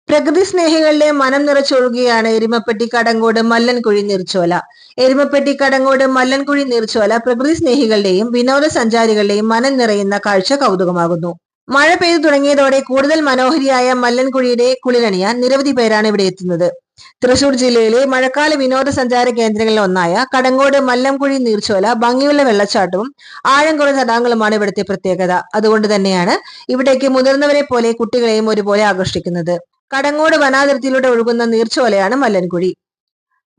പ്രകൃതി സ്നേഹികളുടെ മനം നിറച്ചൊഴുകുകയാണ് എരുമപ്പെട്ടി കടങ്ങോട് മല്ലൻകുഴി നീർച്ചോല. എരുമപ്പെട്ടി കടങ്ങോട് മല്ലൻകുഴി നീർച്ചോല പ്രകൃതി സ്നേഹികളുടെയും വിനോദസഞ്ചാരികളുടെയും മനം നിറയുന്ന കാഴ്ച കൗതുകമാകുന്നു. മഴ പെയ്തു തുടങ്ങിയതോടെ കൂടുതൽ മനോഹരിയായ മല്ലൻകുഴിയുടെ കുളിരണിയാൻ നിരവധി പേരാണ് ഇവിടെ എത്തുന്നത്. തൃശൂർ ജില്ലയിലെ മഴക്കാല വിനോദസഞ്ചാര കേന്ദ്രങ്ങളിൽ ഒന്നായ കടങ്ങോട് മല്ലംകുഴി നീർച്ചോല ഭംഗിയുള്ള വെള്ളച്ചാട്ടവും ആഴം കുറഞ്ഞ തടാകങ്ങളുമാണ് ഇവിടുത്തെ പ്രത്യേകത. അതുകൊണ്ട് തന്നെയാണ് ഇവിടേക്ക് മുതിർന്നവരെ പോലെ കുട്ടികളെയും ഒരുപോലെ ആകർഷിക്കുന്നത്. കടങ്ങോട് വനാതിർത്തിയിലൂടെ ഒഴുകുന്ന നീർച്ചോലയാണ് മല്ലൻകുഴി.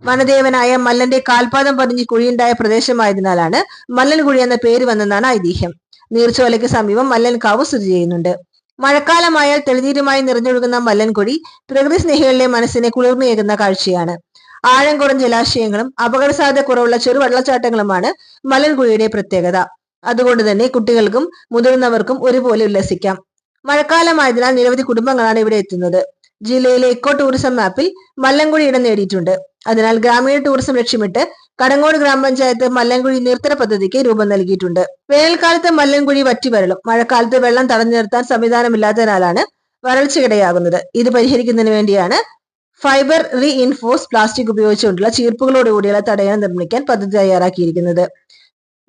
വനദേവനായ മല്ലന്റെ കാൽപാദം പതിഞ്ഞ് കുഴിയുണ്ടായ പ്രദേശമായതിനാലാണ് മല്ലൻകുഴി എന്ന പേര് വന്നെന്നാണ് ഐതിഹ്യം. നീർച്ചോലയ്ക്ക് സമീപം മല്ലൻകാവ് സ്ഥിതി ചെയ്യുന്നുണ്ട്. മഴക്കാലമായാൽ തെളിനീരുമായി നിറഞ്ഞൊഴുകുന്ന മല്ലൻകുഴി പ്രകൃതി സ്നേഹികളുടെ മനസ്സിനെ കുളിർമയേകുന്ന കാഴ്ചയാണ്. ആഴം കുറഞ്ഞ ജലാശയങ്ങളും അപകട സാധ്യത കുറവുള്ള ചെറു വെള്ളച്ചാട്ടങ്ങളുമാണ് മല്ലൻകുഴിയുടെ പ്രത്യേകത. അതുകൊണ്ട് തന്നെ കുട്ടികൾക്കും മുതിർന്നവർക്കും ഒരുപോലെ ഉല്ലസിക്കാം. മഴക്കാലമായതിനാൽ നിരവധി കുടുംബങ്ങളാണ് ഇവിടെ എത്തുന്നത്. ജില്ലയിലെ ഇക്കോ ടൂറിസം മാപ്പിൽ മല്ലൻകുഴി ഇടം നേടിയിട്ടുണ്ട്. അതിനാൽ ഗ്രാമീണ ടൂറിസം ലക്ഷ്യമിട്ട് കടങ്ങോട് ഗ്രാമപഞ്ചായത്ത് മല്ലൻകുഴി നീർത്തട പദ്ധതിക്ക് രൂപം നൽകിയിട്ടുണ്ട്. വേനൽക്കാലത്ത് മല്ലൻകുഴി വറ്റിവരളും. മഴക്കാലത്ത് വെള്ളം തടഞ്ഞു നിർത്താൻ സംവിധാനമില്ലാത്തതിനാലാണ് വരൾച്ചയിടയാകുന്നത്. ഇത് പരിഹരിക്കുന്നതിന് വേണ്ടിയാണ് ഫൈബർ റീഇൻഫോഴ്സ് പ്ലാസ്റ്റിക് ഉപയോഗിച്ചുകൊണ്ടുള്ള ചീർപ്പുകളോടുകൂടിയുള്ള തടയണ നിർമ്മിക്കാൻ പദ്ധതി തയ്യാറാക്കിയിരിക്കുന്നത്.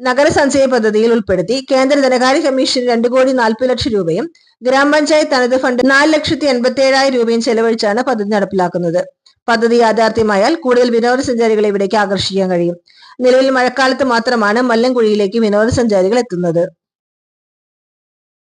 നഗരസഞ്ചയ പദ്ധതിയിൽ ഉൾപ്പെടുത്തി കേന്ദ്ര ധനകാര്യ കമ്മീഷൻ 2,40,00,000 രൂപയും ഗ്രാമപഞ്ചായത്ത് തനത് ഫണ്ട് 4,87,000 രൂപയും ചെലവഴിച്ചാണ് പദ്ധതി നടപ്പിലാക്കുന്നത്. പദ്ധതി യാഥാർത്ഥ്യമായാൽ കൂടുതൽ വിനോദസഞ്ചാരികളെ ഇവിടേക്ക് ആകർഷിക്കാൻ കഴിയും. നിലവിൽ മഴക്കാലത്ത് മാത്രമാണ് മല്ലൻകുഴിയിലേക്ക് വിനോദസഞ്ചാരികൾ എത്തുന്നത്.